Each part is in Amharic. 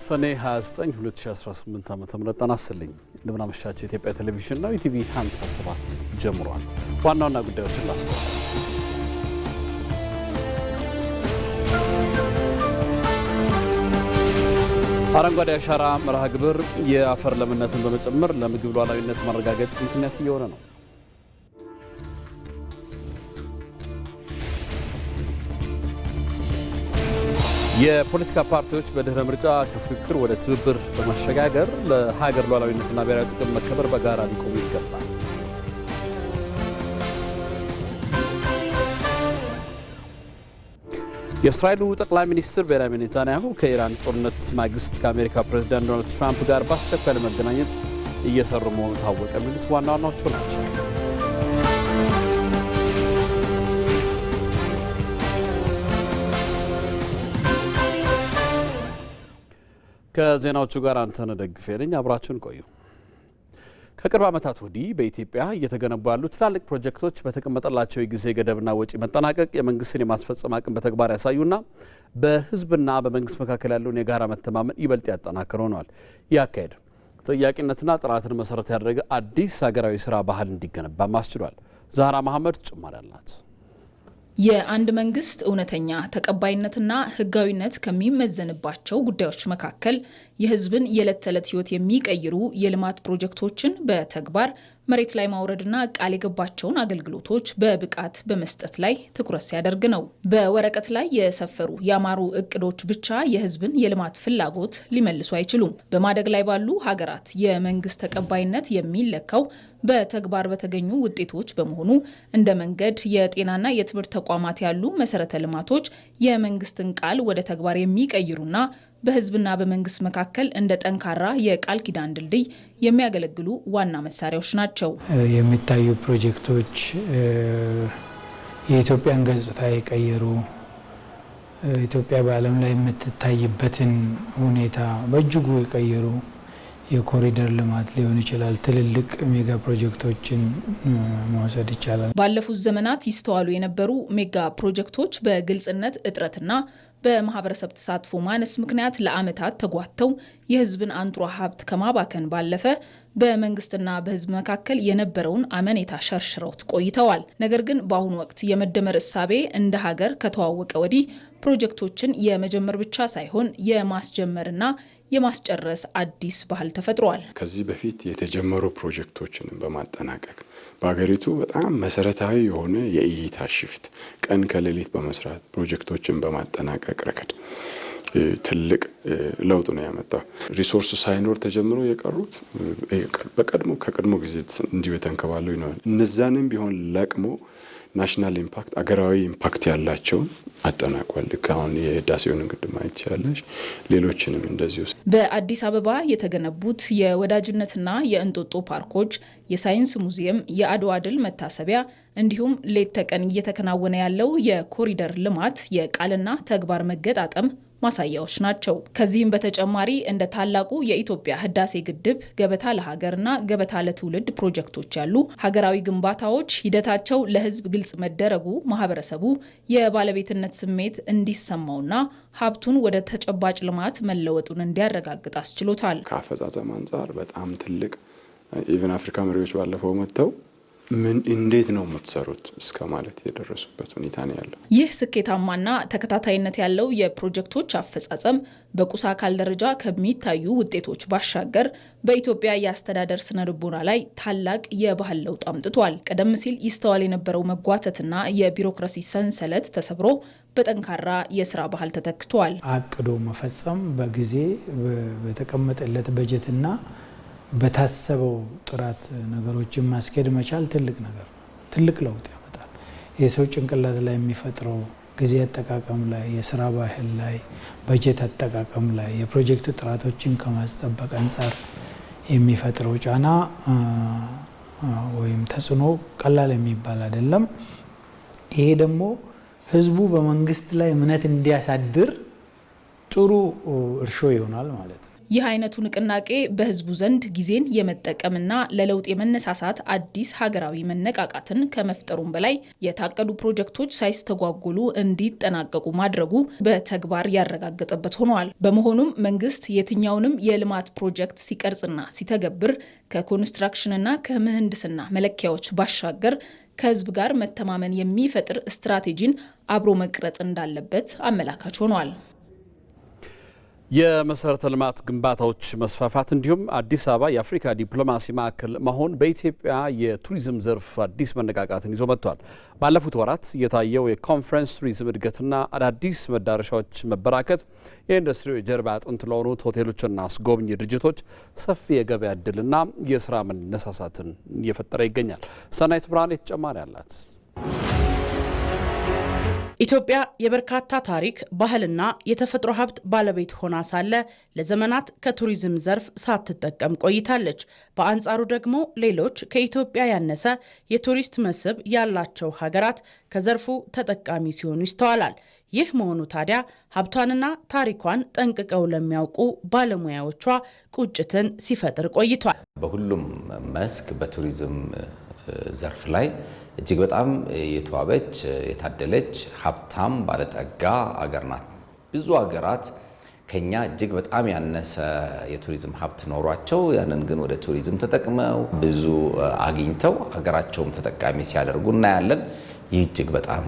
ሰኔ 29 2018 ዓ.ም ተናስልኝ እንደምን አመሻችሁ። የኢትዮጵያ ቴሌቪዥን ነው። ኢቲቪ 57 ጀምሯል። ዋና ዋና ጉዳዮችን ላስታውስ። አረንጓዴ አሻራ መርሃ ግብር የአፈር ለምነትን በመጨመር ለምግብ ሉዓላዊነት ማረጋገጥ ምክንያት እየሆነ ነው። የፖለቲካ ፓርቲዎች በድህረ ምርጫ ከፍክክር ወደ ትብብር በመሸጋገር ለሀገር ሉዓላዊነትና ብሔራዊ ጥቅም መከበር በጋራ ሊቆሙ ይገባል። የእስራኤሉ ጠቅላይ ሚኒስትር ቤንያሚን ኔታንያሁ ከኢራን ጦርነት ማግስት ከአሜሪካ ፕሬዝዳንት ዶናልድ ትራምፕ ጋር በአስቸኳይ ለመገናኘት እየሰሩ መሆኑ ታወቀ። የሚሉት ዋና ዋናዎቹ ናቸው። ከዜናዎቹ ጋር አንተነህ ደግፌ ነኝ። አብራችሁን ቆዩ። ከቅርብ ዓመታት ወዲህ በኢትዮጵያ እየተገነቡ ያሉ ትላልቅ ፕሮጀክቶች በተቀመጠላቸው የጊዜ ገደብና ወጪ መጠናቀቅ የመንግስትን የማስፈጸም አቅም በተግባር ያሳዩና በሕዝብና በመንግስት መካከል ያለውን የጋራ መተማመን ይበልጥ ያጠናክር ሆነዋል። ይህ አካሄድ ተጠያቂነትና ጥራትን መሰረት ያደረገ አዲስ ሀገራዊ ስራ ባህል እንዲገነባ አስችሏል። ዛህራ መሐመድ ጭማሪ አላት። የአንድ መንግስት እውነተኛ ተቀባይነትና ህጋዊነት ከሚመዘንባቸው ጉዳዮች መካከል የህዝብን የዕለት ተዕለት ህይወት የሚቀይሩ የልማት ፕሮጀክቶችን በተግባር መሬት ላይ ማውረድና ቃል የገባቸውን አገልግሎቶች በብቃት በመስጠት ላይ ትኩረት ሲያደርግ ነው። በወረቀት ላይ የሰፈሩ ያማሩ እቅዶች ብቻ የህዝብን የልማት ፍላጎት ሊመልሱ አይችሉም። በማደግ ላይ ባሉ ሀገራት የመንግስት ተቀባይነት የሚለካው በተግባር በተገኙ ውጤቶች በመሆኑ እንደ መንገድ፣ የጤናና የትምህርት ተቋማት ያሉ መሰረተ ልማቶች የመንግስትን ቃል ወደ ተግባር የሚቀይሩና በህዝብና በመንግስት መካከል እንደ ጠንካራ የቃል ኪዳን ድልድይ የሚያገለግሉ ዋና መሳሪያዎች ናቸው። የሚታዩ ፕሮጀክቶች የኢትዮጵያን ገጽታ የቀየሩ፣ ኢትዮጵያ በዓለም ላይ የምትታይበትን ሁኔታ በእጅጉ የቀየሩ የኮሪደር ልማት ሊሆን ይችላል። ትልልቅ ሜጋ ፕሮጀክቶችን መውሰድ ይቻላል። ባለፉት ዘመናት ይስተዋሉ የነበሩ ሜጋ ፕሮጀክቶች በግልጽነት እጥረትና በማህበረሰብ ተሳትፎ ማነስ ምክንያት ለዓመታት ተጓተው የህዝብን አንጡራ ሀብት ከማባከን ባለፈ በመንግስትና በህዝብ መካከል የነበረውን አመኔታ ሸርሽረውት ቆይተዋል። ነገር ግን በአሁኑ ወቅት የመደመር እሳቤ እንደ ሀገር ከተዋወቀ ወዲህ ፕሮጀክቶችን የመጀመር ብቻ ሳይሆን የማስጀመርና የማስጨረስ አዲስ ባህል ተፈጥሯል። ከዚህ በፊት የተጀመሩ ፕሮጀክቶችን በማጠናቀቅ በሀገሪቱ በጣም መሰረታዊ የሆነ የእይታ ሽፍት ቀን ከሌሊት በመስራት ፕሮጀክቶችን በማጠናቀቅ ረገድ ትልቅ ለውጥ ነው ያመጣው። ሪሶርስ ሳይኖር ተጀምሮ የቀሩት ከቀድሞ ጊዜ እንዲሁ የተንከባለው ይኖራል። እነዛንም ቢሆን ለቅሞ ናሽናል ኢምፓክት አገራዊ ኢምፓክት ያላቸውን አጠናቋል። አሁን የህዳሴውን ግድብ ማየት ይቻላል። ሌሎችንም እንደዚሁ በአዲስ አበባ የተገነቡት የወዳጅነትና የእንጦጦ ፓርኮች፣ የሳይንስ ሙዚየም፣ የአድዋ ድል መታሰቢያ እንዲሁም ሌት ተቀን እየተከናወነ ያለው የኮሪደር ልማት የቃልና ተግባር መገጣጠም ማሳያዎች ናቸው። ከዚህም በተጨማሪ እንደ ታላቁ የኢትዮጵያ ህዳሴ ግድብ፣ ገበታ ለሀገርና ገበታ ለትውልድ ፕሮጀክቶች ያሉ ሀገራዊ ግንባታዎች ሂደታቸው ለህዝብ ግልጽ መደረጉ ማህበረሰቡ የባለቤትነት ስሜት እንዲሰማውና ሀብቱን ወደ ተጨባጭ ልማት መለወጡን እንዲያረጋግጥ አስችሎታል። ከአፈጻጸም አንጻር በጣም ትልቅ ኢቨን አፍሪካ መሪዎች ባለፈው መጥተው እንዴት ነው የምትሰሩት እስከ ማለት የደረሱበት ሁኔታ ነው ያለው። ይህ ስኬታማና ተከታታይነት ያለው የፕሮጀክቶች አፈጻጸም በቁስ አካል ደረጃ ከሚታዩ ውጤቶች ባሻገር በኢትዮጵያ የአስተዳደር ስነ ልቦና ላይ ታላቅ የባህል ለውጥ አምጥቷል። ቀደም ሲል ይስተዋል የነበረው መጓተትና የቢሮክራሲ ሰንሰለት ተሰብሮ በጠንካራ የስራ ባህል ተተክቷል። አቅዶ መፈጸም፣ በጊዜ በተቀመጠለት በጀትና በታሰበው ጥራት ነገሮችን ማስኬድ መቻል ትልቅ ነገር ነው። ትልቅ ለውጥ ያመጣል። የሰው ጭንቅላት ላይ የሚፈጥረው ጊዜ አጠቃቀም ላይ፣ የስራ ባህል ላይ፣ በጀት አጠቃቀም ላይ፣ የፕሮጀክት ጥራቶችን ከማስጠበቅ አንጻር የሚፈጥረው ጫና ወይም ተጽዕኖ ቀላል የሚባል አይደለም። ይሄ ደግሞ ህዝቡ በመንግስት ላይ እምነት እንዲያሳድር ጥሩ እርሾ ይሆናል ማለት ነው። ይህ አይነቱ ንቅናቄ በህዝቡ ዘንድ ጊዜን የመጠቀምና ለለውጥ የመነሳሳት አዲስ ሀገራዊ መነቃቃትን ከመፍጠሩም በላይ የታቀዱ ፕሮጀክቶች ሳይስተጓጎሉ እንዲጠናቀቁ ማድረጉ በተግባር ያረጋገጠበት ሆኗል። በመሆኑም መንግስት የትኛውንም የልማት ፕሮጀክት ሲቀርጽና ሲተገብር ከኮንስትራክሽንና ከምህንድስና መለኪያዎች ባሻገር ከህዝብ ጋር መተማመን የሚፈጥር ስትራቴጂን አብሮ መቅረጽ እንዳለበት አመላካች ሆኗል። የመሰረተ ልማት ግንባታዎች መስፋፋት እንዲሁም አዲስ አበባ የአፍሪካ ዲፕሎማሲ ማዕከል መሆን በኢትዮጵያ የቱሪዝም ዘርፍ አዲስ መነቃቃትን ይዞ መጥቷል። ባለፉት ወራት የታየው የኮንፈረንስ ቱሪዝም እድገትና አዳዲስ መዳረሻዎች መበራከት የኢንዱስትሪው የጀርባ አጥንት ለሆኑት ሆቴሎችና አስጎብኚ ድርጅቶች ሰፊ የገበያ እድልና የስራ መነሳሳትን እየፈጠረ ይገኛል። ሰናይት ብርሃኔ ተጨማሪ አላት። ኢትዮጵያ የበርካታ ታሪክ፣ ባህልና የተፈጥሮ ሀብት ባለቤት ሆና ሳለ ለዘመናት ከቱሪዝም ዘርፍ ሳትጠቀም ቆይታለች። በአንጻሩ ደግሞ ሌሎች ከኢትዮጵያ ያነሰ የቱሪስት መስህብ ያላቸው ሀገራት ከዘርፉ ተጠቃሚ ሲሆኑ ይስተዋላል። ይህ መሆኑ ታዲያ ሀብቷንና ታሪኳን ጠንቅቀው ለሚያውቁ ባለሙያዎቿ ቁጭትን ሲፈጥር ቆይቷል። በሁሉም መስክ በቱሪዝም ዘርፍ ላይ እጅግ በጣም የተዋበች የታደለች ሀብታም ባለጠጋ አገር ናት። ብዙ ሀገራት ከኛ እጅግ በጣም ያነሰ የቱሪዝም ሀብት ኖሯቸው ያንን ግን ወደ ቱሪዝም ተጠቅመው ብዙ አግኝተው ሀገራቸውም ተጠቃሚ ሲያደርጉ እናያለን። ይህ እጅግ በጣም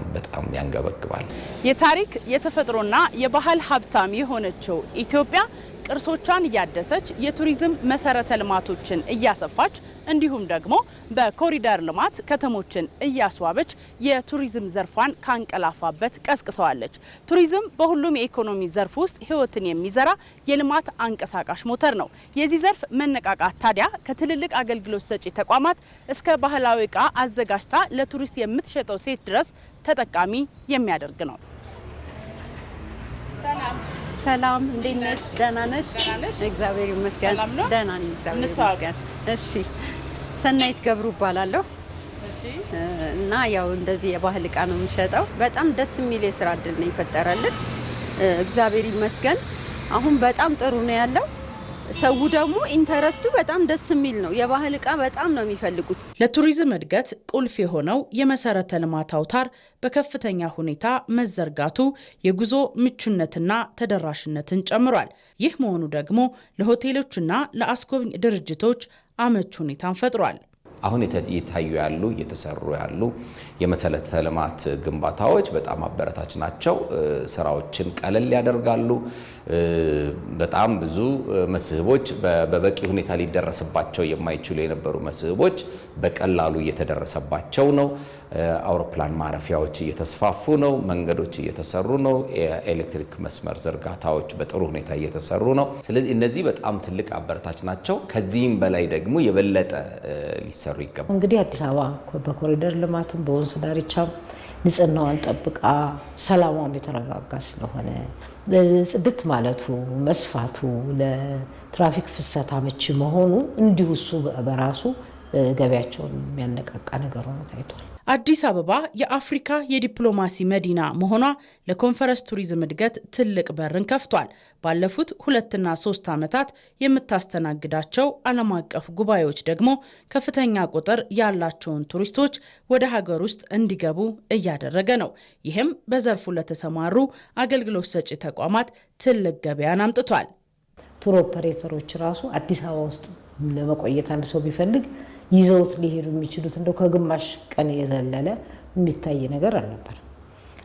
ያንገበግባል። የታሪክ የተፈጥሮና የባህል ሀብታም የሆነችው ኢትዮጵያ ቅርሶቿን እያደሰች የቱሪዝም መሰረተ ልማቶችን እያሰፋች እንዲሁም ደግሞ በኮሪደር ልማት ከተሞችን እያስዋበች የቱሪዝም ዘርፏን ካንቀላፋበት ቀስቅሰዋለች። ቱሪዝም በሁሉም የኢኮኖሚ ዘርፍ ውስጥ ሕይወትን የሚዘራ የልማት አንቀሳቃሽ ሞተር ነው። የዚህ ዘርፍ መነቃቃት ታዲያ ከትልልቅ አገልግሎት ሰጪ ተቋማት እስከ ባህላዊ ዕቃ አዘጋጅታ ለቱሪስት የምትሸጠው ሴት ድረስ ተጠቃሚ የሚያደርግ ነው። ሰላም፣ እንዴት ነሽ? ደህና ነሽ? እግዚአብሔር ይመስገን ደህና ነኝ። እግዚአብሔር ይመስገን። እሺ፣ ሰናይት ገብሩ እባላለሁ። እና ያው እንደዚህ የባህል ዕቃ ነው የምሸጠው። በጣም ደስ የሚል የስራ እድል ነው የፈጠረልን። እግዚአብሔር ይመስገን። አሁን በጣም ጥሩ ነው ያለው። ሰው ደግሞ ኢንተረስቱ በጣም ደስ የሚል ነው። የባህል ዕቃ በጣም ነው የሚፈልጉት። ለቱሪዝም እድገት ቁልፍ የሆነው የመሰረተ ልማት አውታር በከፍተኛ ሁኔታ መዘርጋቱ የጉዞ ምቹነትና ተደራሽነትን ጨምሯል። ይህ መሆኑ ደግሞ ለሆቴሎችና ለአስጎብኝ ድርጅቶች አመች ሁኔታን ፈጥሯል። አሁን እየታዩ ያሉ እየተሰሩ ያሉ የመሰረተ ልማት ግንባታዎች በጣም አበረታች ናቸው። ስራዎችን ቀለል ያደርጋሉ። በጣም ብዙ መስህቦች በበቂ ሁኔታ ሊደረስባቸው የማይችሉ የነበሩ መስህቦች በቀላሉ እየተደረሰባቸው ነው። አውሮፕላን ማረፊያዎች እየተስፋፉ ነው። መንገዶች እየተሰሩ ነው። የኤሌክትሪክ መስመር ዝርጋታዎች በጥሩ ሁኔታ እየተሰሩ ነው። ስለዚህ እነዚህ በጣም ትልቅ አበረታች ናቸው። ከዚህም በላይ ደግሞ የበለጠ ሊሰሩ ይገባል። እንግዲህ አዲስ አበባ በኮሪደር ልማትም በወንዝ ዳርቻም ንጽህናዋን ጠብቃ ሰላሟም የተረጋጋ ስለሆነ ጽድት ማለቱ መስፋቱ ለትራፊክ ፍሰት አመቺ መሆኑ እንዲሁ እሱ በራሱ ገበያቸውን የሚያነቃቃ ነገር ሆኖ ታይቷል። አዲስ አበባ የአፍሪካ የዲፕሎማሲ መዲና መሆኗ ለኮንፈረንስ ቱሪዝም እድገት ትልቅ በርን ከፍቷል። ባለፉት 2 እና 3 ዓመታት የምታስተናግዳቸው ዓለም አቀፍ ጉባኤዎች ደግሞ ከፍተኛ ቁጥር ያላቸውን ቱሪስቶች ወደ ሀገር ውስጥ እንዲገቡ እያደረገ ነው። ይህም በዘርፉ ለተሰማሩ አገልግሎት ሰጪ ተቋማት ትልቅ ገበያን አምጥቷል። ቱር ኦፐሬተሮች ራሱ አዲስ አበባ ውስጥ ለመቆየት አንድ ሰው ቢፈልግ ይዘውት ሊሄዱ የሚችሉት እንደው ከግማሽ ቀን የዘለለ የሚታይ ነገር አልነበር።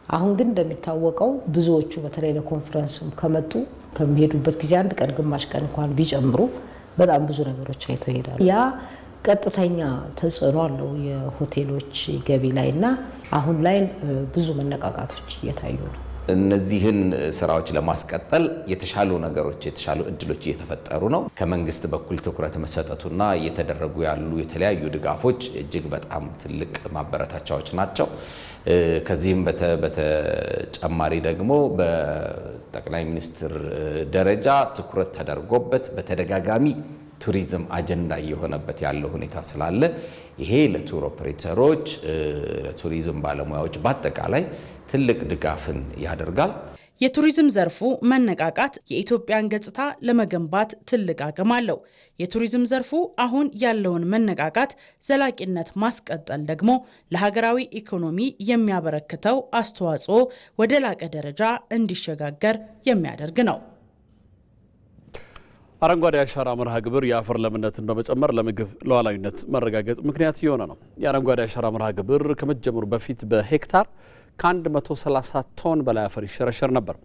አሁን ግን እንደሚታወቀው ብዙዎቹ በተለይ ለኮንፈረንስ ከመጡ ከሚሄዱበት ጊዜ አንድ ቀን ግማሽ ቀን እንኳን ቢጨምሩ በጣም ብዙ ነገሮች አይተው ይሄዳሉ። ያ ቀጥተኛ ተጽዕኖ አለው የሆቴሎች ገቢ ላይና አሁን ላይ ብዙ መነቃቃቶች እየታዩ ነው። እነዚህን ስራዎች ለማስቀጠል የተሻሉ ነገሮች የተሻሉ እድሎች እየተፈጠሩ ነው። ከመንግስት በኩል ትኩረት መሰጠቱና እየተደረጉ ያሉ የተለያዩ ድጋፎች እጅግ በጣም ትልቅ ማበረታቻዎች ናቸው። ከዚህም በተጨማሪ ደግሞ በጠቅላይ ሚኒስትር ደረጃ ትኩረት ተደርጎበት በተደጋጋሚ ቱሪዝም አጀንዳ እየሆነበት ያለው ሁኔታ ስላለ ይሄ ለቱር ኦፐሬተሮች ለቱሪዝም ባለሙያዎች በአጠቃላይ ትልቅ ድጋፍን ያደርጋል። የቱሪዝም ዘርፉ መነቃቃት የኢትዮጵያን ገጽታ ለመገንባት ትልቅ አቅም አለው። የቱሪዝም ዘርፉ አሁን ያለውን መነቃቃት ዘላቂነት ማስቀጠል ደግሞ ለሀገራዊ ኢኮኖሚ የሚያበረክተው አስተዋጽኦ ወደ ላቀ ደረጃ እንዲሸጋገር የሚያደርግ ነው። አረንጓዴ አሻራ መርሃ ግብር የአፈር ለምነትን በመጨመር ለምግብ ሉዓላዊነት መረጋገጥ ምክንያት የሆነ ነው። የአረንጓዴ አሻራ መርሃ ግብር ከመጀመሩ በፊት በሄክታር ከ130 ቶን በላይ አፈር ይሸረሸር ነበር።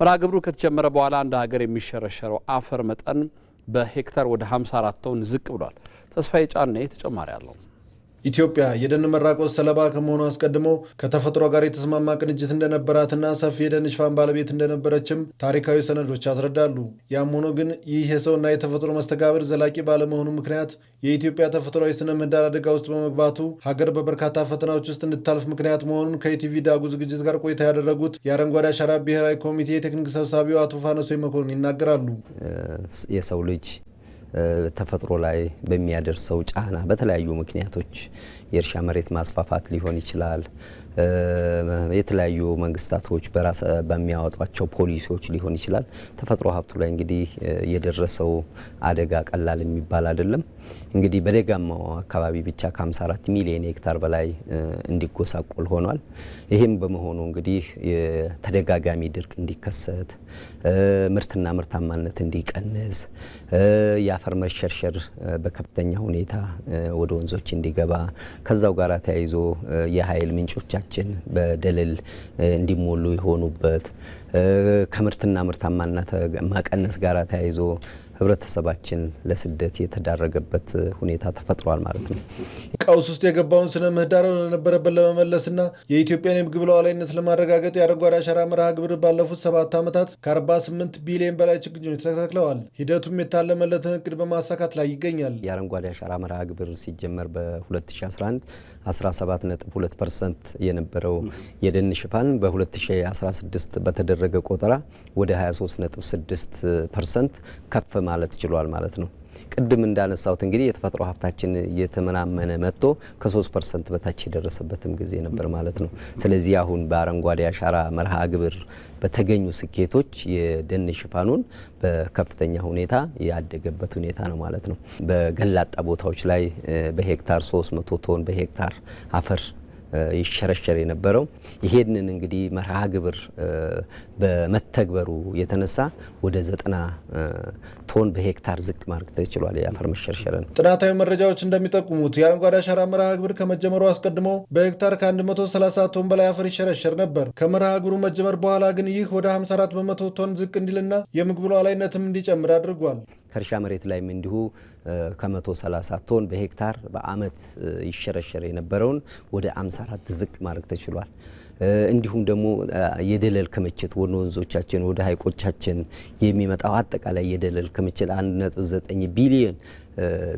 መርሃ ግብሩ ከተጀመረ በኋላ እንደ ሀገር የሚሸረሸረው አፈር መጠን በሄክታር ወደ 54 ቶን ዝቅ ብሏል። ተስፋዬ ጫኔ ተጨማሪ አለው። ኢትዮጵያ የደን መራቆት ሰለባ ከመሆኑ አስቀድሞ ከተፈጥሮ ጋር የተስማማ ቅንጅት እንደነበራትና ሰፊ የደን ሽፋን ባለቤት እንደነበረችም ታሪካዊ ሰነዶች ያስረዳሉ። ያም ሆኖ ግን ይህ የሰውና የተፈጥሮ መስተጋብር ዘላቂ ባለመሆኑ ምክንያት የኢትዮጵያ ተፈጥሯዊ ስነ ምህዳር አደጋ ውስጥ በመግባቱ ሀገር በበርካታ ፈተናዎች ውስጥ እንድታልፍ ምክንያት መሆኑን ከኢቲቪ ዳጉ ዝግጅት ጋር ቆይታ ያደረጉት የአረንጓዴ አሻራ ብሔራዊ ኮሚቴ የቴክኒክ ሰብሳቢው አቶ ፋነሶ መኮንን ይናገራሉ። የሰው ልጅ ተፈጥሮ ላይ በሚያደርሰው ጫና በተለያዩ ምክንያቶች የእርሻ መሬት ማስፋፋት ሊሆን ይችላል። የተለያዩ መንግስታቶች በሚያወጧቸው ፖሊሲዎች ሊሆን ይችላል። ተፈጥሮ ሀብቱ ላይ እንግዲህ የደረሰው አደጋ ቀላል የሚባል አይደለም። እንግዲህ በደጋማው አካባቢ ብቻ ከ54 ሚሊዮን ሄክታር በላይ እንዲጎሳቆል ሆኗል። ይህም በመሆኑ እንግዲህ ተደጋጋሚ ድርቅ እንዲከሰት፣ ምርትና ምርታማነት እንዲቀንስ፣ የአፈር መሸርሸር በከፍተኛ ሁኔታ ወደ ወንዞች እንዲገባ፣ ከዛው ጋር ተያይዞ የኃይል ምንጮቻችን በደለል እንዲሞሉ የሆኑበት፣ ከምርትና ምርታማነት መቀነስ ጋር ተያይዞ ህብረተሰባችን ለስደት የተዳረገበት ሁኔታ ተፈጥሯል ማለት ነው። ቀውስ ውስጥ የገባውን ስነ ምህዳር ለነበረበት ለመመለስና የኢትዮጵያን የምግብ ሉዓላዊነት ለማረጋገጥ የአረንጓዴ አሻራ መርሃ ግብር ባለፉት 7 ዓመታት ከ48 ቢሊዮን በላይ ችግኞች ተተክለዋል። ሂደቱም የታለመለትን እቅድ በማሳካት ላይ ይገኛል። የአረንጓዴ አሻራ መርሃ ግብር ሲጀመር በ2011 17.2% የነበረው የደን ሽፋን በ2016 በተደረገ ቆጠራ ወደ 23.6% ከፍ ማለት ችሏል ማለት ነው። ቅድም እንዳነሳሁት እንግዲህ የተፈጥሮ ሀብታችን እየተመናመነ መጥቶ ከ3% በታች የደረሰበትም ጊዜ ነበር ማለት ነው። ስለዚህ አሁን በአረንጓዴ አሻራ መርሃ ግብር በተገኙ ስኬቶች የደን ሽፋኑን በከፍተኛ ሁኔታ ያደገበት ሁኔታ ነው ማለት ነው። በገላጣ ቦታዎች ላይ በሄክታር 300 ቶን በሄክታር አፈር ይሸረሸር የነበረው ይሄንን እንግዲህ መርሃ ግብር በመተግበሩ የተነሳ ወደ 90 ቶን በሄክታር ዝቅ ማድረግ ተችሏል። የአፈር መሸርሸርን ጥናታዊ መረጃዎች እንደሚጠቁሙት የአረንጓዴ አሻራ መርሃ ግብር ከመጀመሩ አስቀድሞ በሄክታር ከ130 ቶን በላይ አፈር ይሸረሸር ነበር። ከመርሃ ግብሩ መጀመር በኋላ ግን ይህ ወደ 54 በመቶ ቶን ዝቅ እንዲልና የምግብ ሉዓላዊነትም እንዲጨምር አድርጓል። ከእርሻ መሬት ላይም እንዲሁ ከ130 ቶን በሄክታር በአመት ይሸረሸር የነበረውን ወደ 54 ዝቅ ማድረግ ተችሏል። እንዲሁም ደግሞ የደለል ክምችት ወደ ወንዞቻችን ወደ ሀይቆቻችን የሚመጣው አጠቃላይ የደለል ክምችት 1.9 ቢሊዮን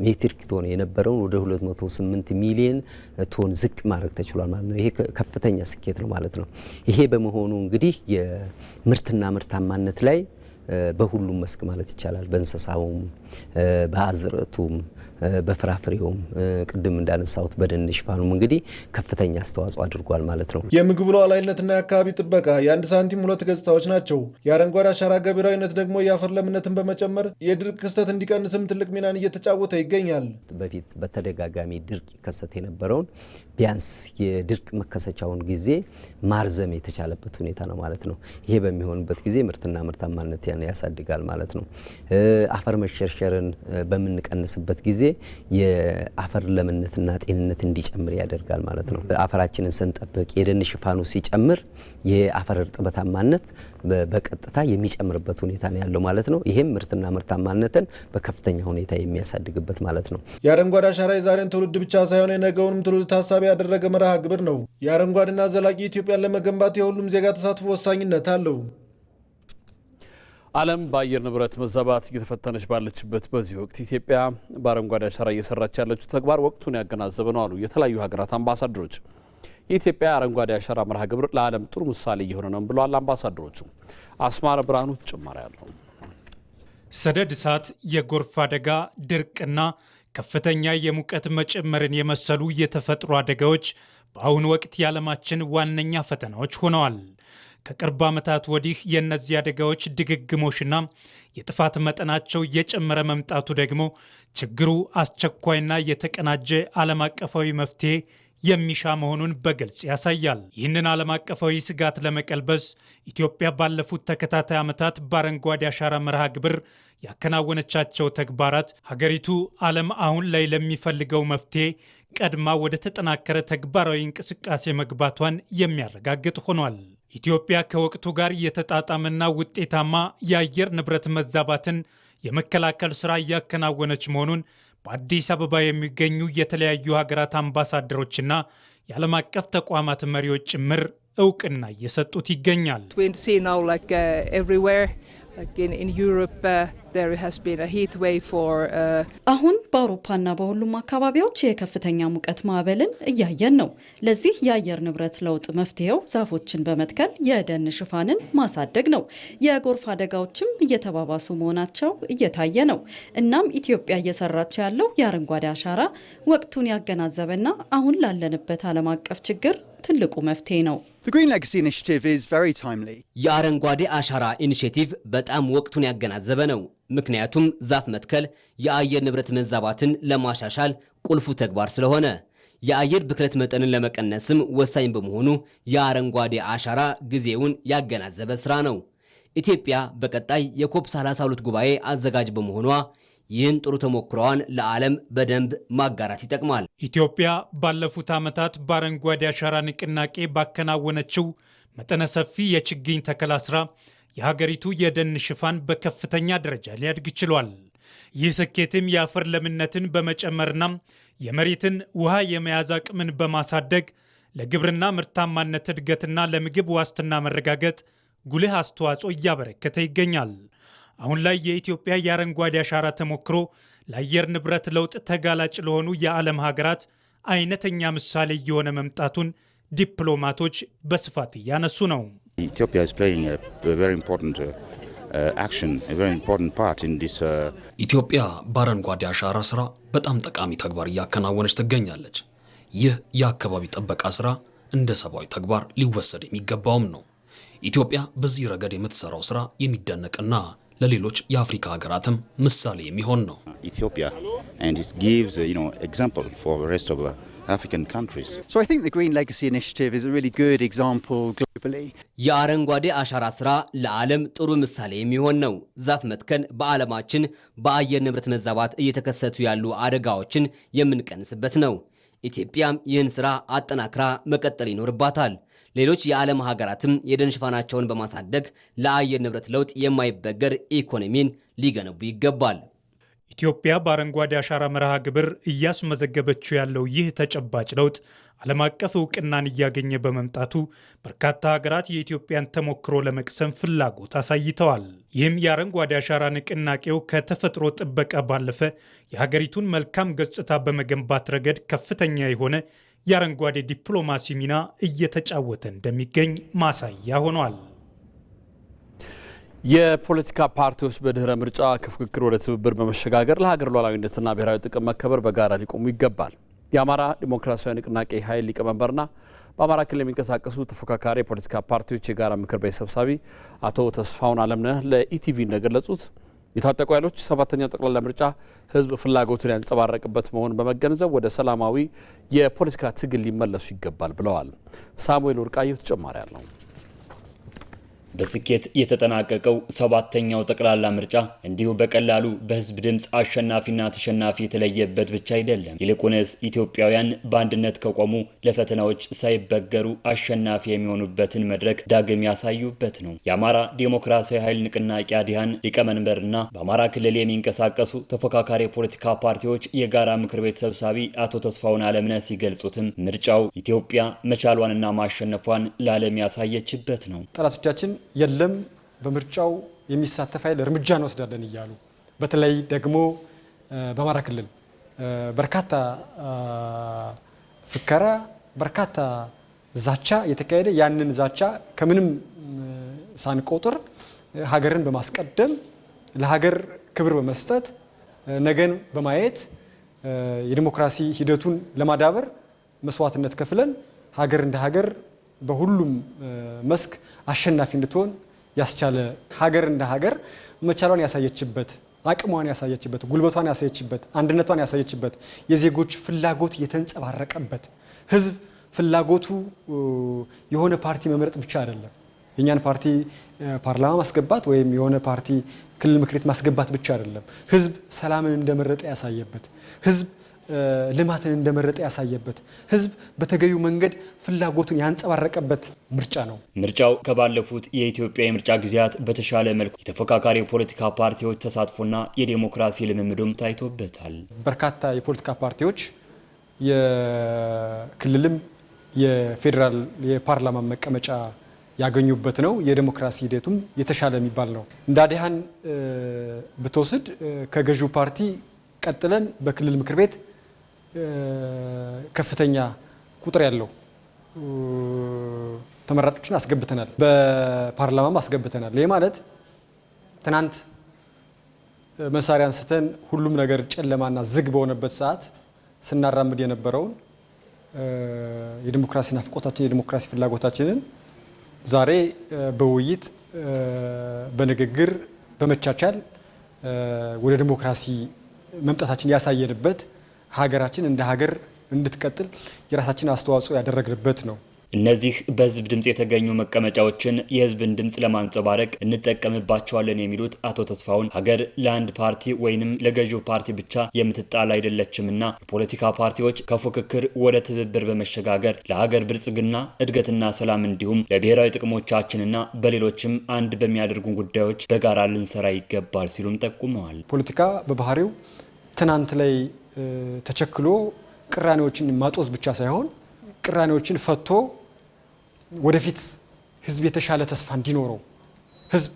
ሜትሪክ ቶን የነበረውን ወደ 208 ሚሊዮን ቶን ዝቅ ማድረግ ተችሏል ማለት ነው። ይሄ ከፍተኛ ስኬት ነው ማለት ነው። ይሄ በመሆኑ እንግዲህ የምርትና ምርታማነት ላይ በሁሉም መስክ ማለት ይቻላል በእንስሳውም በአዝርዕቱም በፍራፍሬውም ቅድም እንዳነሳሁት በደን ሽፋኑም እንግዲህ ከፍተኛ አስተዋጽኦ አድርጓል ማለት ነው። የምግብ ሉዓላዊነትና የአካባቢ ጥበቃ የአንድ ሳንቲም ሁለት ገጽታዎች ናቸው። የአረንጓዴ አሻራ ገቢራዊነት ደግሞ የአፈር ለምነትን በመጨመር የድርቅ ክስተት እንዲቀንስም ትልቅ ሚናን እየተጫወተ ይገኛል። በፊት በተደጋጋሚ ድርቅ ይከሰት የነበረውን ቢያንስ የድርቅ መከሰቻውን ጊዜ ማርዘም የተቻለበት ሁኔታ ነው ማለት ነው። ይሄ በሚሆንበት ጊዜ ምርትና ምርታማነት ያሳድጋል ማለት ነው። አፈር መሸርሸርን በምንቀንስበት ጊዜ የአፈር ለምነትና ጤንነት እንዲጨምር ያደርጋል ማለት ነው። አፈራችንን ስንጠብቅ የደን ሽፋኑ ሲጨምር የአፈር እርጥበታማነት በቀጥታ የሚጨምርበት ሁኔታ ነው ያለው ማለት ነው። ይሄም ምርትና ምርታማነትን በከፍተኛ ሁኔታ የሚያሳድግበት ማለት ነው። የአረንጓዴ አሻራ የዛሬን ትውልድ ብቻ ሳይሆን የነገውንም ትውልድ ታሳቢ ያደረገ መርሃ ግብር ነው። የአረንጓዴና ዘላቂ ኢትዮጵያን ለመገንባት የሁሉም ዜጋ ተሳትፎ ወሳኝነት አለው። ዓለም በአየር ንብረት መዛባት እየተፈተነች ባለችበት በዚህ ወቅት ኢትዮጵያ በአረንጓዴ አሻራ እየሰራች ያለችው ተግባር ወቅቱን ያገናዘበ ነው አሉ የተለያዩ ሀገራት አምባሳደሮች። የኢትዮጵያ አረንጓዴ አሻራ መርሃ ግብር ለዓለም ጥሩ ምሳሌ እየሆነ ነው ብለዋል አምባሳደሮቹ። አስማረ ብርሃኑ ተጨማሪ ያለው ሰደድ እሳት፣ የጎርፍ አደጋ፣ ድርቅና ከፍተኛ የሙቀት መጨመርን የመሰሉ የተፈጥሮ አደጋዎች በአሁኑ ወቅት የዓለማችን ዋነኛ ፈተናዎች ሆነዋል። ከቅርብ ዓመታት ወዲህ የእነዚህ አደጋዎች ድግግሞሽና የጥፋት መጠናቸው እየጨመረ መምጣቱ ደግሞ ችግሩ አስቸኳይና የተቀናጀ ዓለም አቀፋዊ መፍትሄ የሚሻ መሆኑን በግልጽ ያሳያል። ይህንን ዓለም አቀፋዊ ስጋት ለመቀልበስ ኢትዮጵያ ባለፉት ተከታታይ ዓመታት በአረንጓዴ አሻራ መርሃ ግብር ያከናወነቻቸው ተግባራት ሀገሪቱ ዓለም አሁን ላይ ለሚፈልገው መፍትሄ ቀድማ ወደ ተጠናከረ ተግባራዊ እንቅስቃሴ መግባቷን የሚያረጋግጥ ሆኗል። ኢትዮጵያ ከወቅቱ ጋር የተጣጣመና ውጤታማ የአየር ንብረት መዛባትን የመከላከል ሥራ እያከናወነች መሆኑን በአዲስ አበባ የሚገኙ የተለያዩ ሀገራት አምባሳደሮችና የዓለም አቀፍ ተቋማት መሪዎች ጭምር እውቅና እየሰጡት ይገኛል። አሁን በአውሮፓና በሁሉም አካባቢዎች የከፍተኛ ሙቀት ማዕበልን እያየን ነው። ለዚህ የአየር ንብረት ለውጥ መፍትሄው ዛፎችን በመትከል የደን ሽፋንን ማሳደግ ነው። የጎርፍ አደጋዎችም እየተባባሱ መሆናቸው እየታየ ነው። እናም ኢትዮጵያ እየሰራች ያለው የአረንጓዴ አሻራ ወቅቱን ያገናዘበና አሁን ላለንበት ዓለም አቀፍ ችግር ትልቁ መፍትሄ ነው። የአረንጓዴ አሻራ ኢኒሼቲቭ በጣም ወቅቱን ያገናዘበ ነው። ምክንያቱም ዛፍ መትከል የአየር ንብረት መዛባትን ለማሻሻል ቁልፉ ተግባር ስለሆነ የአየር ብክለት መጠንን ለመቀነስም ወሳኝ በመሆኑ የአረንጓዴ አሻራ ጊዜውን ያገናዘበ ስራ ነው። ኢትዮጵያ በቀጣይ የኮፕ 32 ጉባኤ አዘጋጅ በመሆኗ ይህን ጥሩ ተሞክሮዋን ለዓለም በደንብ ማጋራት ይጠቅማል። ኢትዮጵያ ባለፉት ዓመታት በአረንጓዴ አሻራ ንቅናቄ ባከናወነችው መጠነ ሰፊ የችግኝ ተከላ ስራ የሀገሪቱ የደን ሽፋን በከፍተኛ ደረጃ ሊያድግ ችሏል። ይህ ስኬትም የአፈር ለምነትን በመጨመርና የመሬትን ውሃ የመያዝ አቅምን በማሳደግ ለግብርና ምርታማነት እድገትና ለምግብ ዋስትና መረጋገጥ ጉልህ አስተዋጽኦ እያበረከተ ይገኛል። አሁን ላይ የኢትዮጵያ የአረንጓዴ አሻራ ተሞክሮ ለአየር ንብረት ለውጥ ተጋላጭ ለሆኑ የዓለም ሀገራት አይነተኛ ምሳሌ እየሆነ መምጣቱን ዲፕሎማቶች በስፋት እያነሱ ነው። ኢትዮጵያ በአረንጓዴ አሻራ ስራ በጣም ጠቃሚ ተግባር እያከናወነች ትገኛለች። ይህ የአካባቢ ጥበቃ ስራ እንደ ሰብአዊ ተግባር ሊወሰድ የሚገባውም ነው። ኢትዮጵያ በዚህ ረገድ የምትሰራው ስራ የሚደነቅና ለሌሎች የአፍሪካ ሀገራትም ምሳሌ የሚሆን ነው። ኢትዮጵያ and it gives example for the rest of the African countries. So I think the Green Legacy Initiative is a really good example globally. የአረንጓዴ አሻራ ስራ ለዓለም ጥሩ ምሳሌ የሚሆን ነው። ዛፍ መትከል በዓለማችን በአየር ንብረት መዛባት እየተከሰቱ ያሉ አደጋዎችን የምንቀንስበት ነው። ኢትዮጵያም ይህን ስራ አጠናክራ መቀጠል ይኖርባታል። ሌሎች የዓለም ሀገራትም የደን ሽፋናቸውን በማሳደግ ለአየር ንብረት ለውጥ የማይበገር ኢኮኖሚን ሊገነቡ ይገባል። ኢትዮጵያ በአረንጓዴ አሻራ መርሃ ግብር እያስመዘገበችው ያለው ይህ ተጨባጭ ለውጥ ዓለም አቀፍ እውቅናን እያገኘ በመምጣቱ በርካታ ሀገራት የኢትዮጵያን ተሞክሮ ለመቅሰም ፍላጎት አሳይተዋል። ይህም የአረንጓዴ አሻራ ንቅናቄው ከተፈጥሮ ጥበቃ ባለፈ የሀገሪቱን መልካም ገጽታ በመገንባት ረገድ ከፍተኛ የሆነ የአረንጓዴ ዲፕሎማሲ ሚና እየተጫወተ እንደሚገኝ ማሳያ ሆኗል። የፖለቲካ ፓርቲዎች በድህረ ምርጫ ከፉክክር ወደ ትብብር በመሸጋገር ለሀገር ሉዓላዊነትና ብሔራዊ ጥቅም መከበር በጋራ ሊቆሙ ይገባል። የአማራ ዲሞክራሲያዊ ንቅናቄ ኃይል ሊቀመንበርና በአማራ ክልል የሚንቀሳቀሱ ተፎካካሪ የፖለቲካ ፓርቲዎች የጋራ ምክር ቤት ሰብሳቢ አቶ ተስፋውን አለምነህ ለኢቲቪ እንደገለጹት የታጠቁ ኃይሎች ሰባተኛው ጠቅላላ ምርጫ ህዝብ ፍላጎቱን ያንጸባረቅበት መሆኑን በመገንዘብ ወደ ሰላማዊ የፖለቲካ ትግል ሊመለሱ ይገባል ብለዋል። ሳሙኤል ወርቃየሁ ተጨማሪ አለው። በስኬት የተጠናቀቀው ሰባተኛው ጠቅላላ ምርጫ እንዲሁ በቀላሉ በህዝብ ድምፅ አሸናፊና ተሸናፊ የተለየበት ብቻ አይደለም። ይልቁንስ ኢትዮጵያውያን በአንድነት ከቆሙ ለፈተናዎች ሳይበገሩ አሸናፊ የሚሆኑበትን መድረክ ዳግም ያሳዩበት ነው። የአማራ ዲሞክራሲያዊ ኃይል ንቅናቄ አዲሃን ሊቀመንበርና በአማራ ክልል የሚንቀሳቀሱ ተፎካካሪ የፖለቲካ ፓርቲዎች የጋራ ምክር ቤት ሰብሳቢ አቶ ተስፋውን አለምነህ ሲገልጹትም ምርጫው ኢትዮጵያ መቻሏንና ማሸነፏን ለዓለም ያሳየችበት ነው። ጠላቶቻችን የለም በምርጫው የሚሳተፍ ኃይል እርምጃ እንወስዳለን እያሉ በተለይ ደግሞ በአማራ ክልል በርካታ ፍከራ፣ በርካታ ዛቻ የተካሄደ ያንን ዛቻ ከምንም ሳንቆጥር ሀገርን በማስቀደም ለሀገር ክብር በመስጠት ነገን በማየት የዲሞክራሲ ሂደቱን ለማዳበር መስዋዕትነት ከፍለን ሀገር እንደ ሀገር በሁሉም መስክ አሸናፊ እንድትሆን ያስቻለ ሀገር እንደ ሀገር መቻሏን ያሳየችበት አቅሟን ያሳየችበት ጉልበቷን ያሳየችበት አንድነቷን ያሳየችበት የዜጎች ፍላጎት የተንጸባረቀበት ህዝብ ፍላጎቱ የሆነ ፓርቲ መምረጥ ብቻ አይደለም የኛን ፓርቲ ፓርላማ ማስገባት ወይም የሆነ ፓርቲ ክልል ምክር ቤት ማስገባት ብቻ አይደለም ህዝብ ሰላምን እንደመረጠ ያሳየበት ህዝብ ልማትን እንደመረጠ ያሳየበት ህዝብ በተገዩ መንገድ ፍላጎቱን ያንጸባረቀበት ምርጫ ነው። ምርጫው ከባለፉት የኢትዮጵያ የምርጫ ጊዜያት በተሻለ መልኩ የተፎካካሪ የፖለቲካ ፓርቲዎች ተሳትፎና የዲሞክራሲ ልምምዱም ታይቶበታል። በርካታ የፖለቲካ ፓርቲዎች የክልልም የፌዴራል የፓርላማ መቀመጫ ያገኙበት ነው። የዲሞክራሲ ሂደቱም የተሻለ የሚባል ነው። እንደ አዲሃን ብትወስድ ከገዢው ፓርቲ ቀጥለን በክልል ምክር ቤት ከፍተኛ ቁጥር ያለው ተመራጮችን አስገብተናል። በፓርላማም አስገብተናል። ይህ ማለት ትናንት መሳሪያ አንስተን ሁሉም ነገር ጨለማና ዝግ በሆነበት ሰዓት ስናራምድ የነበረውን የዲሞክራሲ ናፍቆታችን የዲሞክራሲ ፍላጎታችንን ዛሬ በውይይት በንግግር በመቻቻል ወደ ዲሞክራሲ መምጣታችን ያሳየንበት ሀገራችን እንደ ሀገር እንድትቀጥል የራሳችን አስተዋጽኦ ያደረግንበት ነው። እነዚህ በህዝብ ድምጽ የተገኙ መቀመጫዎችን የህዝብን ድምጽ ለማንጸባረቅ እንጠቀምባቸዋለን የሚሉት አቶ ተስፋውን ሀገር ለአንድ ፓርቲ ወይንም ለገዢው ፓርቲ ብቻ የምትጣል አይደለችምና የፖለቲካ ፓርቲዎች ከፉክክር ወደ ትብብር በመሸጋገር ለሀገር ብልጽግና እድገትና ሰላም እንዲሁም ለብሔራዊ ጥቅሞቻችንና በሌሎችም አንድ በሚያደርጉን ጉዳዮች በጋራ ልንሰራ ይገባል ሲሉም ጠቁመዋል። ፖለቲካ በባህሪው ትናንት ላይ ተቸክሎ ቅራኔዎችን ማጦዝ ብቻ ሳይሆን ቅራኔዎችን ፈቶ ወደፊት ህዝብ የተሻለ ተስፋ እንዲኖረው ህዝብ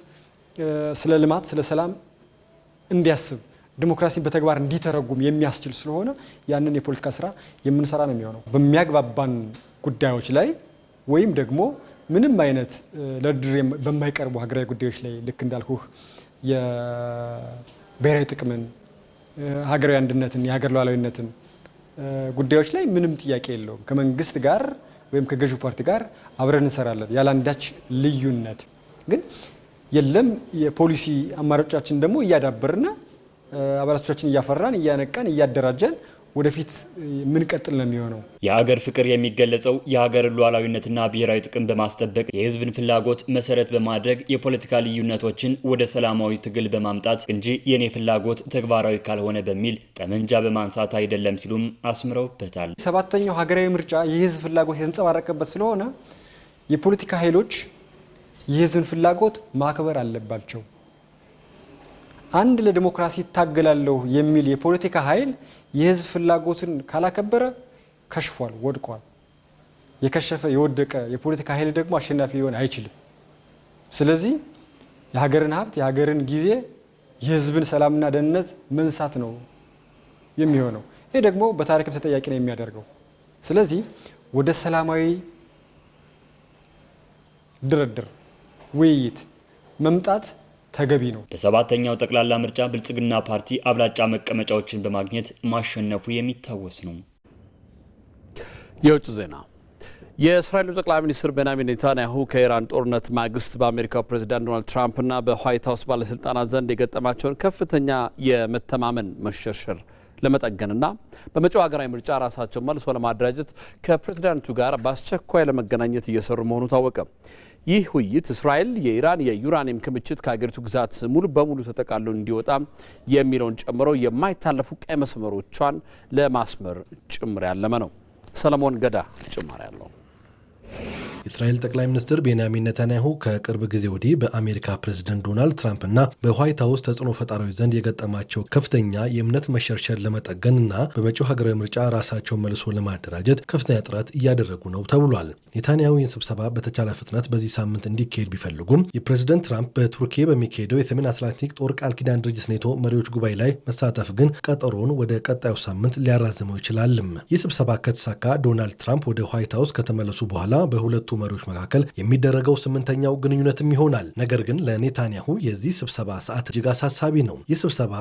ስለ ልማት ስለ ሰላም እንዲያስብ ዲሞክራሲን በተግባር እንዲተረጉም የሚያስችል ስለሆነ ያንን የፖለቲካ ስራ የምንሰራ ነው የሚሆነው። በሚያግባባን ጉዳዮች ላይ ወይም ደግሞ ምንም አይነት ለድር በማይቀርቡ ሀገራዊ ጉዳዮች ላይ ልክ እንዳልኩህ የብሔራዊ ጥቅምን ሀገራዊ አንድነትን የሀገር ሉዓላዊነትን ጉዳዮች ላይ ምንም ጥያቄ የለውም። ከመንግስት ጋር ወይም ከገዢው ፓርቲ ጋር አብረን እንሰራለን ያላንዳች ልዩነት። ግን የለም የፖሊሲ አማራጮቻችን ደግሞ እያዳበርና አባላቶቻችን እያፈራን እያነቃን እያደራጀን ወደፊት ምን ቀጥል ነው የሚሆነው። የሀገር ፍቅር የሚገለጸው የሀገር ሉዓላዊነትና ብሔራዊ ጥቅም በማስጠበቅ የህዝብን ፍላጎት መሰረት በማድረግ የፖለቲካ ልዩነቶችን ወደ ሰላማዊ ትግል በማምጣት እንጂ የኔ ፍላጎት ተግባራዊ ካልሆነ በሚል ጠመንጃ በማንሳት አይደለም ሲሉም አስምረውበታል። ሰባተኛው ሀገራዊ ምርጫ የህዝብ ፍላጎት የተንጸባረቀበት ስለሆነ የፖለቲካ ኃይሎች የህዝብን ፍላጎት ማክበር አለባቸው። አንድ ለዲሞክራሲ ታገላለሁ የሚል የፖለቲካ ኃይል የህዝብ ፍላጎትን ካላከበረ ከሽፏል፣ ወድቋል። የከሸፈ የወደቀ የፖለቲካ ኃይል ደግሞ አሸናፊ ሊሆን አይችልም። ስለዚህ የሀገርን ሀብት የሀገርን ጊዜ የህዝብን ሰላምና ደህንነት መንሳት ነው የሚሆነው። ይሄ ደግሞ በታሪክም ተጠያቂ ነው የሚያደርገው። ስለዚህ ወደ ሰላማዊ ድርድር ውይይት መምጣት ተገቢ ነው። በሰባተኛው ጠቅላላ ምርጫ ብልጽግና ፓርቲ አብላጫ መቀመጫዎችን በማግኘት ማሸነፉ የሚታወስ ነው። የውጭ ዜና። የእስራኤሉ ጠቅላይ ሚኒስትር ቤንያሚን ኔታንያሁ ከኢራን ጦርነት ማግስት በአሜሪካው ፕሬዚዳንት ዶናልድ ትራምፕና በዋይት ሀውስ ባለስልጣናት ዘንድ የገጠማቸውን ከፍተኛ የመተማመን መሸርሸር ለመጠገንና በመጪው ሀገራዊ ምርጫ ራሳቸውን መልሶ ለማደራጀት ከፕሬዚዳንቱ ጋር በአስቸኳይ ለመገናኘት እየሰሩ መሆኑ ታወቀ። ይህ ውይይት እስራኤል የኢራን የዩራኒየም ክምችት ከሀገሪቱ ግዛት ሙሉ በሙሉ ተጠቃሎ እንዲወጣ የሚለውን ጨምሮ የማይታለፉ ቀይ መስመሮቿን ለማስመር ጭምር ያለመ ነው። ሰለሞን ገዳ ጭማሪ ያለው። የእስራኤል ጠቅላይ ሚኒስትር ቤንያሚን ኔታንያሁ ከቅርብ ጊዜ ወዲህ በአሜሪካ ፕሬዝደንት ዶናልድ ትራምፕና በዋይት ሀውስ ተጽዕኖ ፈጣሪዎች ዘንድ የገጠማቸው ከፍተኛ የእምነት መሸርሸር ለመጠገን እና በመጪው ሀገራዊ ምርጫ ራሳቸውን መልሶ ለማደራጀት ከፍተኛ ጥረት እያደረጉ ነው ተብሏል። ኔታንያሁ ይህን ስብሰባ በተቻለ ፍጥነት በዚህ ሳምንት እንዲካሄድ ቢፈልጉም የፕሬዝደንት ትራምፕ በቱርኪ በሚካሄደው የሰሜን አትላንቲክ ጦር ቃል ኪዳን ድርጅት ኔቶ መሪዎች ጉባኤ ላይ መሳተፍ ግን ቀጠሮውን ወደ ቀጣዩ ሳምንት ሊያራዝመው ይችላልም። ይህ ስብሰባ ከተሳካ ዶናልድ ትራምፕ ወደ ዋይት ሀውስ ከተመለሱ በኋላ በሁለቱ መሪዎች መካከል የሚደረገው 8ኛው ግንኙነትም ይሆናል። ነገር ግን ለኔታንያሁ የዚህ ስብሰባ ሰዓት እጅግ አሳሳቢ ነው። ይህ ስብሰባ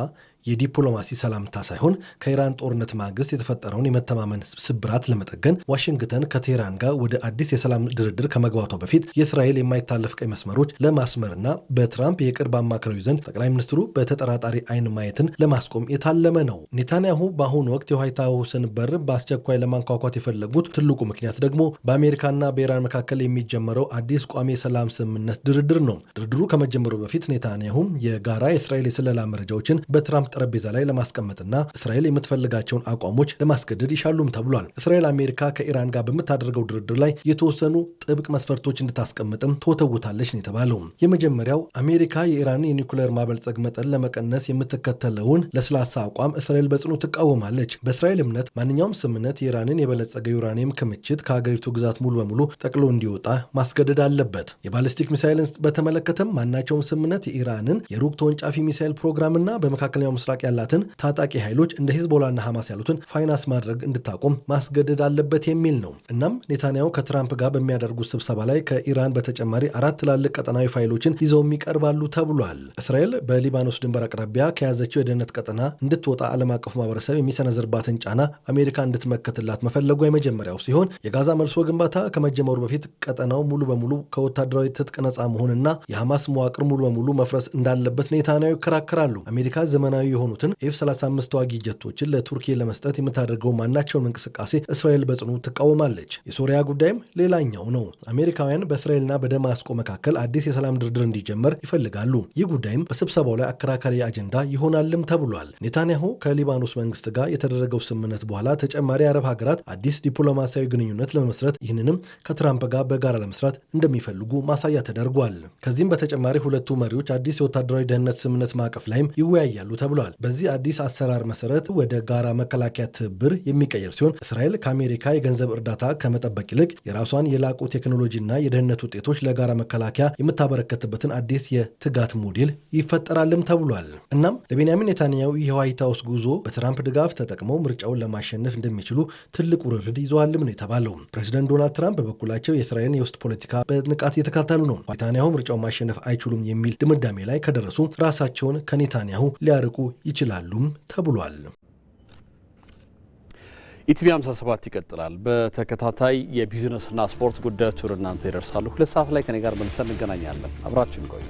የዲፕሎማሲ ሰላምታ ሳይሆን ከኢራን ጦርነት ማግስት የተፈጠረውን የመተማመን ስብራት ለመጠገን ዋሽንግተን ከቴህራን ጋር ወደ አዲስ የሰላም ድርድር ከመግባቷ በፊት የእስራኤል የማይታለፍ ቀይ መስመሮች ለማስመርና በትራምፕ የቅርብ አማካሪዎች ዘንድ ጠቅላይ ሚኒስትሩ በተጠራጣሪ አይን ማየትን ለማስቆም የታለመ ነው። ኔታንያሁ በአሁኑ ወቅት የዋይት ሀውስን በር በአስቸኳይ ለማንኳኳት የፈለጉት ትልቁ ምክንያት ደግሞ በአሜሪካና በኢራን መካከል የሚጀመረው አዲስ ቋሚ የሰላም ስምምነት ድርድር ነው። ድርድሩ ከመጀመሩ በፊት ኔታንያሁ የጋራ የእስራኤል የስለላ መረጃዎችን በትራምፕ ጠረጴዛ ላይ ለማስቀመጥና እስራኤል የምትፈልጋቸውን አቋሞች ለማስገደድ ይሻሉም ተብሏል። እስራኤል አሜሪካ ከኢራን ጋር በምታደርገው ድርድር ላይ የተወሰኑ ጥብቅ መስፈርቶች እንድታስቀምጥም ተወተውታለች ነው የተባለው። የመጀመሪያው አሜሪካ የኢራን የኒውክሌር ማበልጸግ መጠን ለመቀነስ የምትከተለውን ለስላሳ አቋም እስራኤል በጽኑ ትቃወማለች። በእስራኤል እምነት ማንኛውም ስምምነት የኢራንን የበለጸገ ዩራኒየም ክምችት ከሀገሪቱ ግዛት ሙሉ በሙሉ ጠቅሎ እንዲወጣ ማስገደድ አለበት። የባሊስቲክ ሚሳይልን በተመለከተም ማናቸውም ስምምነት የኢራንን የሩቅ ተወንጫፊ ሚሳይል ፕሮግራምና በመካከለኛው ምስራቅ ያላትን ታጣቂ ኃይሎች እንደ ሂዝቦላና ሐማስ ያሉትን ፋይናንስ ማድረግ እንድታቆም ማስገደድ አለበት የሚል ነው። እናም ኔታንያሁ ከትራምፕ ጋር በሚያደርጉት ስብሰባ ላይ ከኢራን በተጨማሪ 4 ትላልቅ ቀጠናዊ ፋይሎችን ይዘውም ይቀርባሉ ተብሏል። እስራኤል በሊባኖስ ድንበር አቅራቢያ ከያዘችው የደህንነት ቀጠና እንድትወጣ ዓለም አቀፉ ማህበረሰብ የሚሰነዝርባትን ጫና አሜሪካ እንድትመከትላት መፈለጓ የመጀመሪያው ሲሆን የጋዛ መልሶ ግንባታ ከመጀመሩ በፊት ቀጠናው ሙሉ በሙሉ ከወታደራዊ ትጥቅ ነጻ መሆንና የሐማስ መዋቅር ሙሉ በሙሉ መፍረስ እንዳለበት ኔታንያሁ ይከራከራሉ። አሜሪካ ዘመናዊ የሆኑትን ኤፍ-35 ተዋጊ ጀቶችን ለቱርኪ ለመስጠት የምታደርገው ማናቸውን እንቅስቃሴ እስራኤል በጽኑ ትቃወማለች። የሶሪያ ጉዳይም ሌላኛው ነው። አሜሪካውያን በእስራኤልና በደማስቆ መካከል አዲስ የሰላም ድርድር እንዲጀመር ይፈልጋሉ። ይህ ጉዳይም በስብሰባው ላይ አከራካሪ አጀንዳ ይሆናልም ተብሏል። ኔታንያሁ ከሊባኖስ መንግስት ጋር የተደረገው ስምምነት በኋላ ተጨማሪ የአረብ ሀገራት አዲስ ዲፕሎማሲያዊ ግንኙነት ለመመስረት ይህንንም ከትራምፕ ጋር በጋራ ለመስራት እንደሚፈልጉ ማሳያ ተደርጓል። ከዚህም በተጨማሪ ሁለቱ መሪዎች አዲስ የወታደራዊ ደህንነት ስምምነት ማዕቀፍ ላይም ይወያያሉ ተብሏል። በዚህ አዲስ አሰራር መሰረት ወደ ጋራ መከላከያ ትብብር የሚቀየር ሲሆን እስራኤል ከአሜሪካ የገንዘብ እርዳታ ከመጠበቅ ይልቅ የራሷን የላቁ ቴክኖሎጂና የደህንነት ውጤቶች ለጋራ መከላከያ የምታበረከትበትን አዲስ የትጋት ሞዴል ይፈጠራልም ተብሏል። እናም ለቤንያሚን ኔታንያሁ የዋይት ሀውስ ጉዞ በትራምፕ ድጋፍ ተጠቅመው ምርጫውን ለማሸነፍ እንደሚችሉ ትልቅ ውርርድ ይዘዋልም ነው የተባለው። ፕሬዚደንት ዶናልድ ትራምፕ በበኩላቸው የእስራኤልን የውስጥ ፖለቲካ በንቃት እየተከታተሉ ነው። ኔታንያሁ ምርጫውን ማሸነፍ አይችሉም የሚል ድምዳሜ ላይ ከደረሱ ራሳቸውን ከኔታንያሁ ሊያርቁ ይችላሉም ተብሏል። ኢቲቪ 57 ይቀጥላል። በተከታታይ የቢዝነስና ስፖርት ጉዳዮች ወደ እናንተ ይደርሳሉ። 2 ሰዓት ላይ ከኔ ጋር መልሰን እንገናኛለን። አብራችሁን ቆዩ።